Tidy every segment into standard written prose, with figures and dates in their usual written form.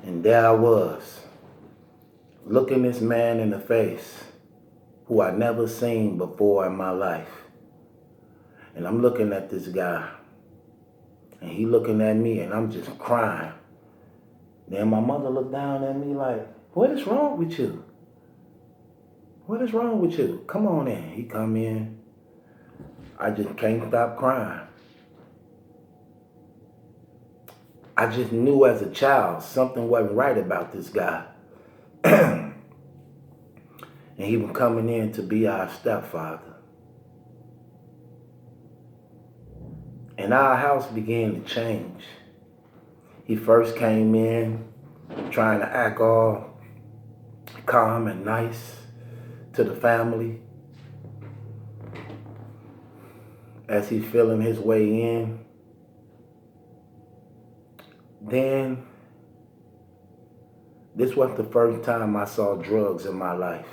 And there I was, looking this man in the face who I never seen before in my life. And I'm looking at this guy, and he looking at me, and I'm just crying. Then my mother looked down at me like, what is wrong with you? What is wrong with you? Come on in. He come in. I just can't stop crying. I just knew as a child something wasn't right about this guy. And he was coming in to be our stepfather. And our house began to change. He first came in trying to act all calm and nice to the family. As he's feeling his way in, then this was the first time I saw drugs in my life.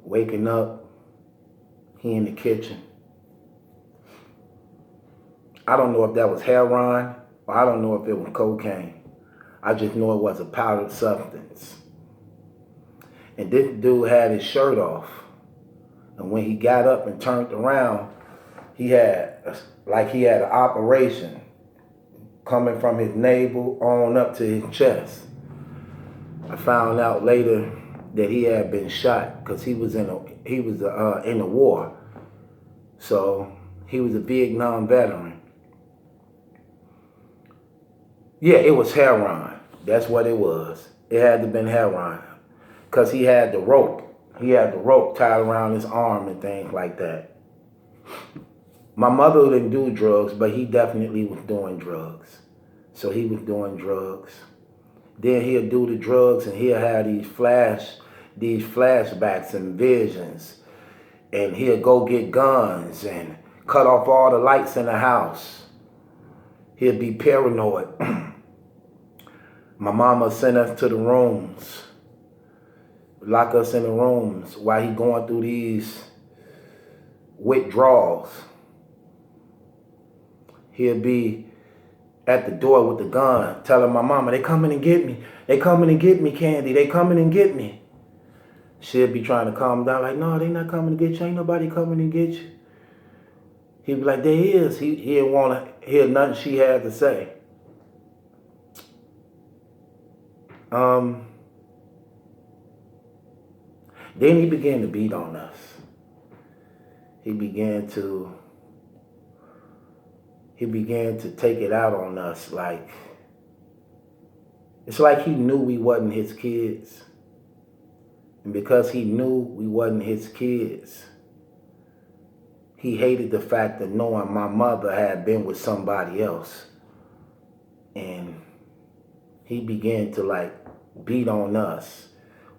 Waking up, he in the kitchen. I don't know if that was heroin or I don't know if it was cocaine. I just know it was a powdered substance. And this dude had his shirt off. And when he got up and turned around, he had an operation coming from his navel on up to his chest. I found out later that he had been shot because he was in the war. So he was a Vietnam veteran. Yeah, it was heroin. That's what it was. It had to have been heroin because he had the rope. He had the rope tied around his arm and things like that. My mother didn't do drugs, but he definitely was doing drugs. So he was doing drugs. Then he'll do the drugs and he'll have these flashbacks and visions. And he'll go get guns and cut off all the lights in the house. He'll be paranoid. My mama sent us to the rooms. Lock us in the rooms while he going through these withdrawals. He'll be at the door with the gun, telling my mama, they coming and get me. They coming and get me, Candy. They coming and get me. She'll be trying to calm down, like, no, they not coming to get you. Ain't nobody coming to get you. He'd be like, there is. He didn't want to hear nothing she had to say. Then he began to beat on us. He began to take it out on us like, it's like he knew we wasn't his kids. And because he knew we wasn't his kids, he hated the fact of knowing my mother had been with somebody else. And he began to like beat on us,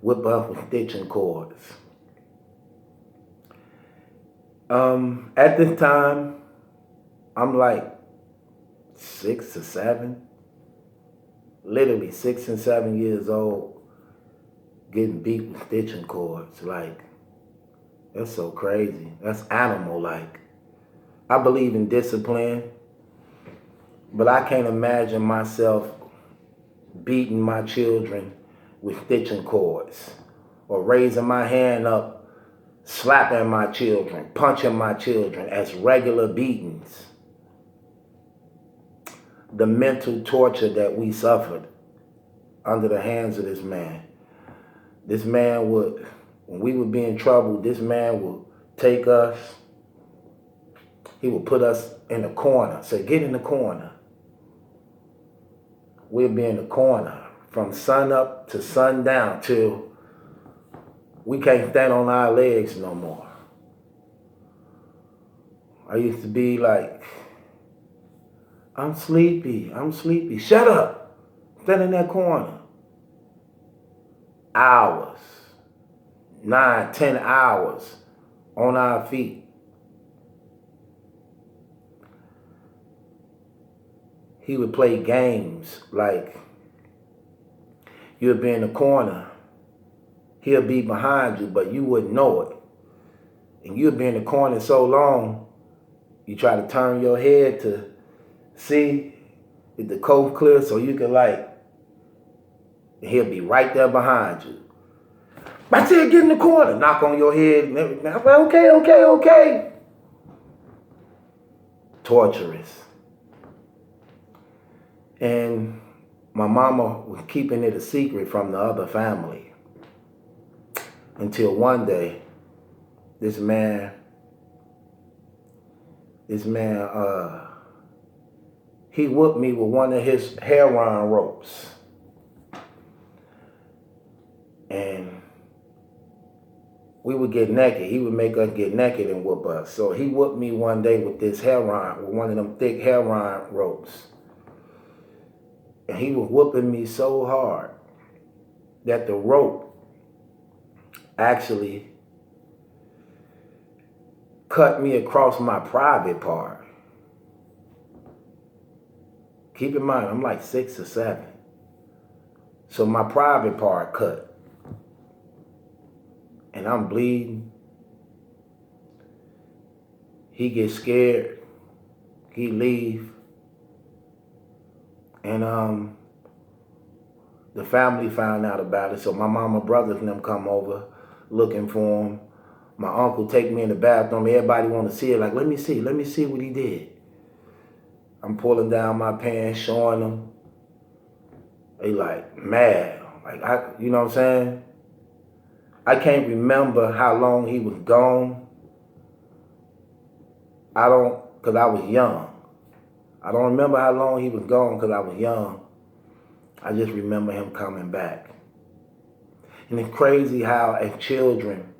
whip us with stitching cords. At this time, I'm like 6 or 7, literally 6 and 7 years old, getting beat with stitching cords. Like, that's so crazy. That's animal-like. I believe in discipline, but I can't imagine myself beating my children with stitching cords or raising my hand up, slapping my children, punching my children as regular beatings. The mental torture that we suffered under the hands of this man. This man would, when we would be in trouble, this man would take us, he would put us in the corner, say, get in the corner. We'd be in the corner from sun up to sundown till we can't stand on our legs no more. I used to be like, I'm sleepy. Shut up. Stand in that corner. Hours. 9, 10 hours on our feet. He would play games like you'll be in the corner. He'll be behind you, but you wouldn't know it. And you'll be in the corner so long, you try to turn your head to see, If the coast clear, so you can like, he'll be right there behind you. I said, get in the corner, knock on your head and everything. I'm like, okay. Torturous. And my mama was keeping it a secret from the other family. Until one day, this man, he whooped me with one of his heroin ropes. And we would get naked. He would make us get naked and whoop us. So he whooped me one day with this heroin, with one of them thick heroin ropes. And he was whooping me so hard that the rope actually cut me across my private part. Keep in mind, I'm like 6 or 7. So my private part cut. And I'm bleeding. He gets scared. He leave. And the family found out about it. So my mama, brothers and them come over looking for him. My uncle take me in the bathroom. Everybody want to see it. Like, let me see what he did. I'm pulling down my pants, showing them. They like mad. Like, you know what I'm saying? I can't remember how long he was gone. Because I was young. I don't remember how long he was gone because I was young. I just remember him coming back. And it's crazy how as children,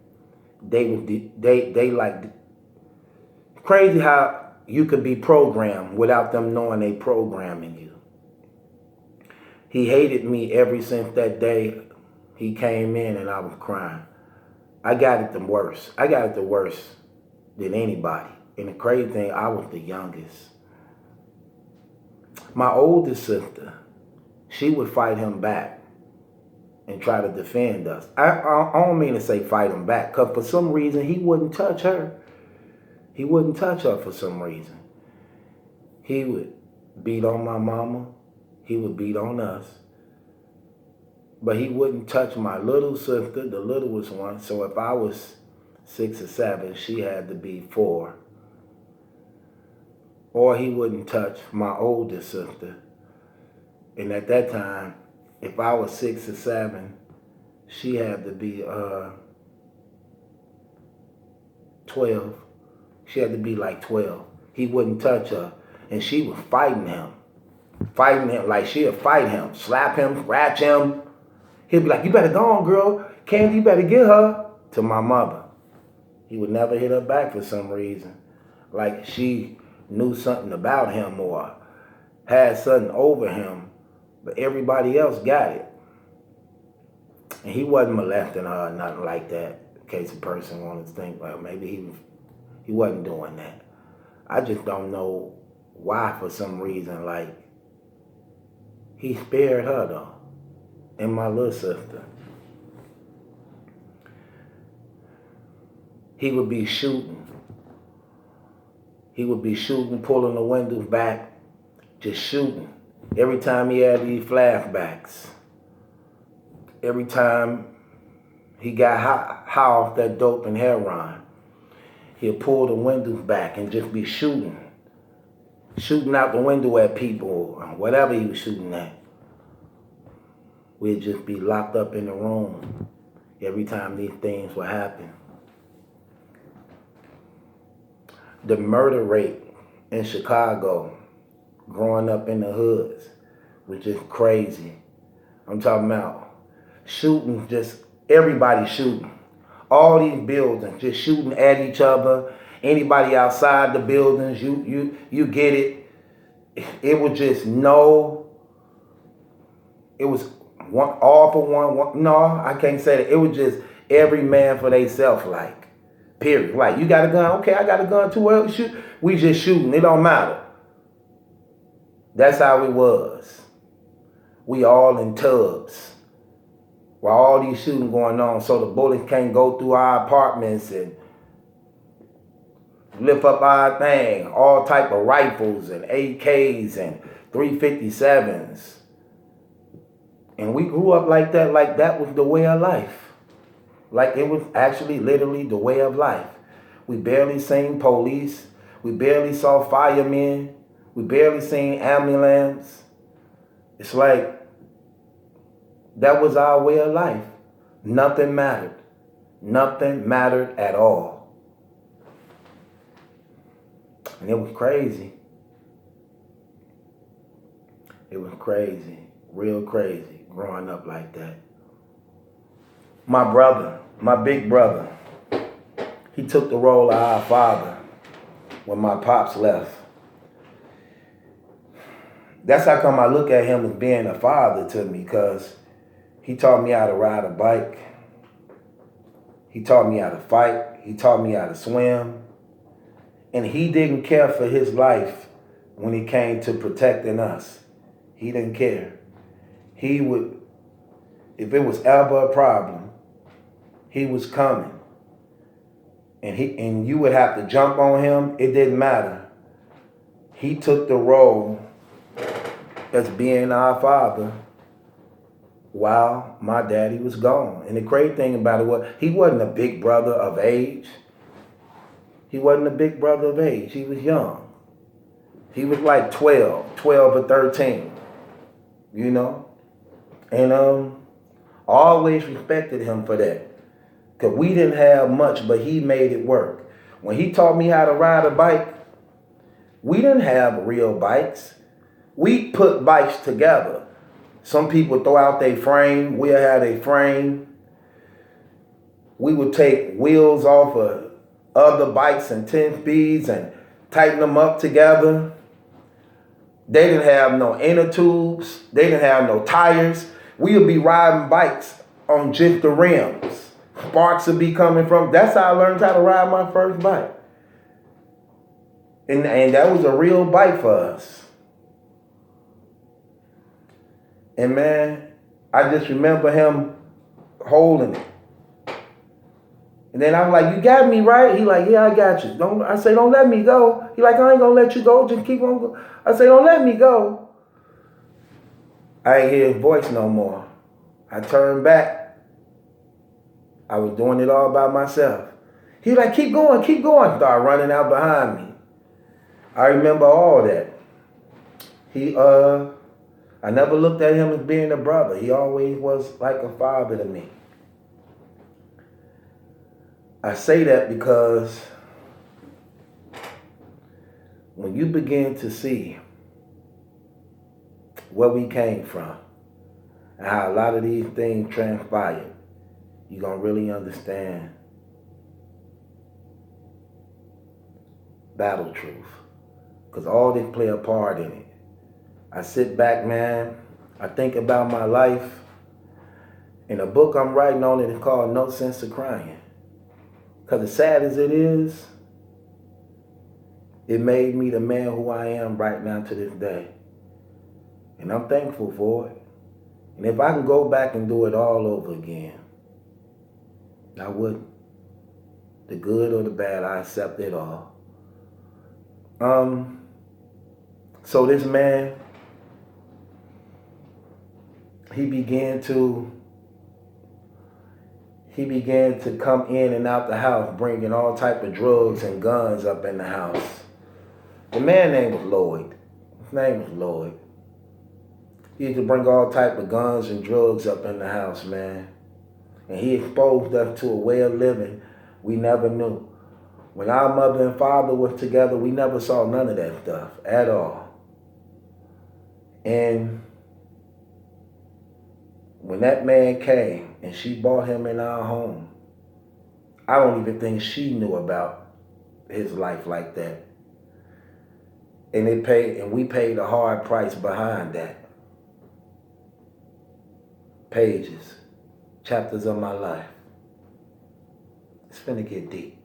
crazy how you could be programmed without them knowing they programming you. He hated me ever since that day he came in and I was crying. I got it the worst. I got it the worst than anybody. And the crazy thing, I was the youngest. My oldest sister, she would fight him back and try to defend us. I don't mean to say fight him back, because for some reason he wouldn't touch her. He wouldn't touch her for some reason. He would beat on my mama. He would beat on us. But he wouldn't touch my little sister, the littlest one. So if I was 6 or 7, she had to be 4. Or he wouldn't touch my oldest sister. And at that time, if I was 6 or 7, she had to be 12. She had to be like 12. He wouldn't touch her. And she was fighting him. Like she'd fight him, slap him, scratch him. He'd be like, you better go on, girl. Candy, you better get her. To my mother. He would never hit her back for some reason. Like she knew something about him or had something over him. But everybody else got it. And he wasn't molesting her or nothing like that. In case a person wanted to think, well, maybe he wasn't doing that. I just don't know why for some reason, like, he spared her though. And my little sister. He would be shooting. He would be shooting, pulling the windows back, just shooting. Every time he had these flashbacks. Every time he got high off that dope and heroin, he'd pull the windows back and just be shooting. Shooting out the window at people or whatever he was shooting at. We'd just be locked up in the room every time these things would happen. The murder rate in Chicago, growing up in the hoods, was just crazy. I'm talking about shooting, just everybody shooting. All these buildings just shooting at each other. Anybody outside the buildings, you get it. It was just it was one all for one. No, I can't say that. It was just every man for theyself, like, period. Like, you got a gun? Okay, I got a gun too. Well, shoot. We just shooting. It don't matter. That's how it was. We all in tubs. While all these shooting going on, so the bullets can't go through our apartments and lift up our thing. All type of rifles and AKs and 357s. And we grew up like that was the way of life. Like it was actually literally the way of life. We barely seen police. We barely saw firemen. We barely seen ambulance. It's like that was our way of life. Nothing mattered. Nothing mattered at all. And it was crazy. It was crazy. Real crazy growing up like that. My brother, my big brother, he took the role of our father when my pops left. That's how come I look at him as being a father to me, because he taught me how to ride a bike. He taught me how to fight. He taught me how to swim. And he didn't care for his life when it came to protecting us. He didn't care. He would, if it was ever a problem, he was coming. And you would have to jump on him. It didn't matter. He took the role as being our father while my daddy was gone. And the crazy thing about it was, he wasn't a big brother of age. He wasn't a big brother of age. He was young. He was like 12 or 13, you know? And I always respected him for that. Because we didn't have much, but he made it work. When he taught me how to ride a bike, we didn't have real bikes. We put bikes together. Some people throw out their frame. We'll have a frame. We would take wheels off of other bikes and 10 speeds and tighten them up together. They didn't have no inner tubes. They didn't have no tires. We would be riding bikes on just the rims. Sparks would be coming from. That's how I learned how to ride my first bike. And that was a real bike for us. And man, I just remember him holding it. And then I'm like, you got me, right? He like, yeah, I got you. I say, don't let me go. He like, I ain't gonna let you go. Just keep on going. I say, don't let me go. I ain't hear his voice no more. I turned back. I was doing it all by myself. He like, keep going, keep going. Started running out behind me. I remember all that. I never looked at him as being a brother. He always was like a father to me. I say that because when you begin to see where we came from and how a lot of these things transpired, you're going to really understand battle truth. Because all this play a part in it. I sit back, man. I think about my life. And the book I'm writing on it is called No Sense of Crying. Because as sad as it is, it made me the man who I am right now to this day. And I'm thankful for it. And if I can go back and do it all over again, I would. The good or the bad, I accept it all. So this man, he began to come in and out the house, bringing all type of drugs and guns up in the house. The man's name was Lloyd. His name was Lloyd. He used to bring all type of guns and drugs up in the house, man. And he exposed us to a way of living we never knew. When our mother and father was together, we never saw none of that stuff at all. And when that man came and she brought him in our home, I don't even think she knew about his life like that. And we paid a hard price behind that. Pages, chapters of my life. It's finna get deep.